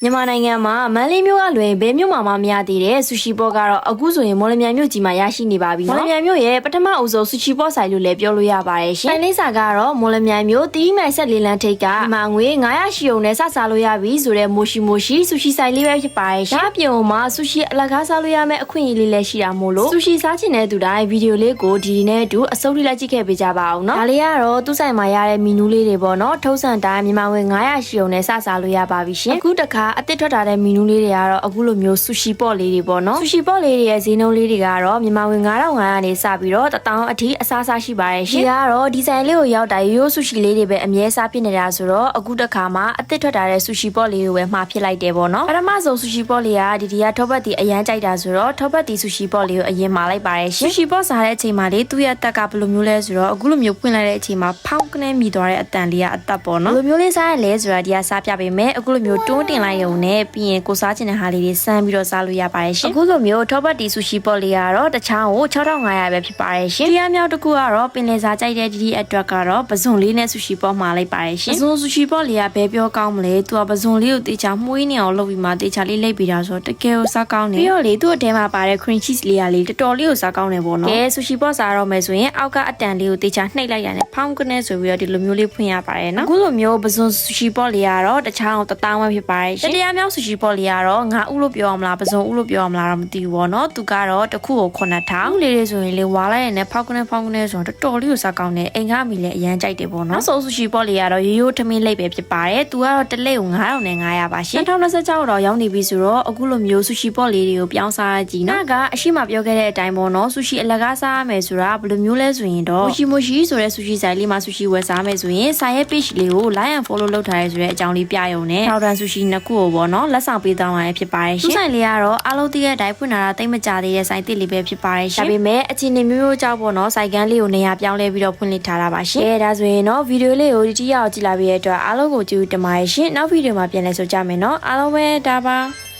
မြန်မာနိုင်ငံမှာမန္တလေးမြို့ကလွင်ဘဲမြို့မှာမများသေးတဲ့ဆူရှီပေါ့ကတော့အခုဆိုရင်မော်လမြိုင်မြို့ကြီးမှာရရှိနေပါပြီနော်မော်လမြိုင်မြို့ရဲ့ပထမအဦးဆုံးဆူရှီပေါ့ဆိုင်လို့လည်းပြောလို့ရပါတယ်ရှင်ဆိုင်လေးစာကတော့မော်လမြိုင်မြို့တီးမိုင်ဆက်လေးလမ်းထိပ်ကမငွေ900ရှိုံနဲ့စစားလို့ရပြီဆိုတဲ့မိုရှိဆူရှီဆိုင်လေးပဲဖြစ်ပါတယ်ရှင်အပြင်မှာဆူရှီအလကားစားလို့ရမယ့်အခွင့်အရေးလေးလည်းရှိတာမို့လို့ဆူရှီစားချင်တဲ့သူတိုင်းဗီဒီယိုလေးကိုဒီနဲ့အတူအဆုံးထိလိုက်ကြည့်ခဲ့ပေးကြပါအောင်နော်ဒါလေးကတော့သူ့ဆိုင်မှာရတဲ့မီနူးလေးတွေပေါ့နော်ထုံးစံတိုင်းမြန်မာငွေ900ရှိုံနဲ့စစားလို့ရပါပြီရှင်အခုတခါအသစ်ထွက်တာတဲ့မီနူးလေးတွေကတော့အခုလိုမျိုးဆူရှီပေါ့လေးတွေပေါ့နော်ဆူရှီပေါ့လေးတွေရဲ့ဈေးနှုန်းလေးတွေကတော့မြန်မာငွေ9500နဲ့စပြီးတော့1000အထိအစားစားရှိပါတယ်ရှင်ဒီကတော့ဒီဇိုင်းလေးကိုရောက်တာရိုးဆူရှီလေးတွေပဲအမြဲစားဖြစ်နေတာဆိုတော့အခုတခါမှအသစ်ထွက်တာတဲ့ဆူရှီပေါ့လေးကိုပဲမှာဖြစ်လိုက်တယ်ပေါ့နော်ပထမဆုံးဆူရှီပေါ့လေးကဒီကထောပတ်တီအရန်ကြိုက်တာဆိုတော့ထောပတ်တီဆူရှီပေါ့လေးကိုအရင်မှာလိုက်ပါတယ်ရှင်ဆူရှီပေါ့စားတဲ့အချိန်မှာလေသူ့ရဲ့အသက်ကဘယ်လိုမျိုးလဲဆိုတော့အခုလိုမျိုးဖွင့်လိုက်တဲ့အချိန်မှာဖောင်းကနေမိသွားတဲ့အတန်လေးကအသက်ပေါ့နော်ဘယ်လိုမျိုးလေးစားရလဲဆိုတာဒီကစားပြပေးမယ်အခုလိုမျိုးတွန်းတင်လိုက်ရုံနဲ့ပြီးရင်ကိုစားချင်တဲ့ဟာလေးတွေစမ်းပြီးတော့စားလို့ရပါတယ်ရှင်အခုလိုမျိုးထောပတ်တီဆူရှီပေါ့လေးကတော့တစ်ချောင်းကို6500ပဲဖြစ်ပါတယ်ရှင်ဒီအမြောက်တစ်ခုကတော့ပင်လယ်စာကြိုက်တဲ့ဒီအတွက်ကတော့ပဇွန်လေးနဲ့ဆူရှီပေါ့မှာလိုက်ပါတယ်ရှင်ပဇွန်ဆူရှီပေါ့လေးကဘယ်ပြောကောင်းမလဲသူကပဇွန်လေးကိုတေချာမှုေးနေအောင်လုပ်ပြီးမှတေချာလေးလိပ်ပြီးတာဆိုတော့တကယ်ကိုစားကောင်းတယ်ပြီးတော့လေသူ့အထဲမှာပါတဲ့ cream cheese လေးကလေတော်တော်လေးကိုစားကောင်းတယ်ပေါ့နော်ကဲဆူရှီပေါ့စားတော့မယ်ဆိုရင်အောက်ကအတန်လေးကိုတေချာနှိပ်လိုက်ရတယ်ဖောင်းကနေဆိုပြီးတော့ဒီလိုမျိုးလေးဖွင့်ရပါတယ်နော်အခုလိုမျိုးပဇွန်ဆူရှီပေါ့လေးကတော့တစ်ချောင်းကို1000ဝန်းဖြစ်ပါတယ်ရှင်တရားမြောက်ဆူရှီပေါ့လေးကတော့ငါဥလို့ပြောအောင်မလားပဇွန်ဥလို့ပြောအောင်မလားတော့မသိဘူးပေါ့နော်သူကတော့တစ်ခုကို9000ဥလေးတွေဆိုရင်လေဝါလိုက်ရင်လည်းဖောင်းကနေဆိုတော့တော်တော်လေးကိုစားကောင်းတယ်အိမ်ကအမိလည်းအရန်ကြိုက်တယ်ပေါ့နော်ဆူရှီပေါ့လေးကတော့ရိုးထမင်းလိပ်ပဲဖြစ်ပါတယ်သူကတော့တစ်လက်ကို9500ပါရှင်2026တော့ရောက်နေပြီဆိုတော့အခုလိုမျိုးဆူရှီပေါ့လေးတွေကိုပြောင်းစားကြည့်နော်ကအရှိမပြောခဲ့တဲ့အတိုင်းပေါ့နော်ဆူရှီအလကားစားရမယ်ဆိုတာဘယ်လိုမျိုးလဲဆိုရင်တော့မိုရှိဆိုတဲ့ဆူရှီဆိုင်လေးမှာဆူရှီဝယ်စားမယ်ဆိုရင်ဆိုင်ရဲ့ page လေးကို like and follow လုပ်ထားရဲဆိုတဲ့အကြောင်းလေးပြရုံနဲ့ထောက်တန်းဆူရှီနှစ်ခုကိုပေါ့နော်လက်ဆောင်ပေးသွားမှာဖြစ်ပါတယ်ရှင်ဆိုင်လေးကတော့အားလုံးသိတဲ့အတိုင်းဖွင့်လာတာတိတ်မကြသေးတဲ့ဆိုင်တစ်လေးပဲဖြစ်ပါတယ်ရှင်ဒါပေမဲ့အချင်းနေမျိုးကြောက်ပေါ့နော်ဆိုင်ကန်းလေးကိုနေရာပြောင်းလဲပြီးတော့ဖွင့်လှစ်ထားတာပါရှင်ဒါဆိုရင်တော့ဗီဒီယိုလေးကိုဒီတိရအောင်ကြည့်လာပြီးတဲ့အတွက်အားလုံးကိုကျေးဇူးတင်ပါတယ်ရှင်နောက်ဗီဒီယိုမှာပြန်လည်ဆိုကြမယ်နော်အားလုံးပဲဒါပါ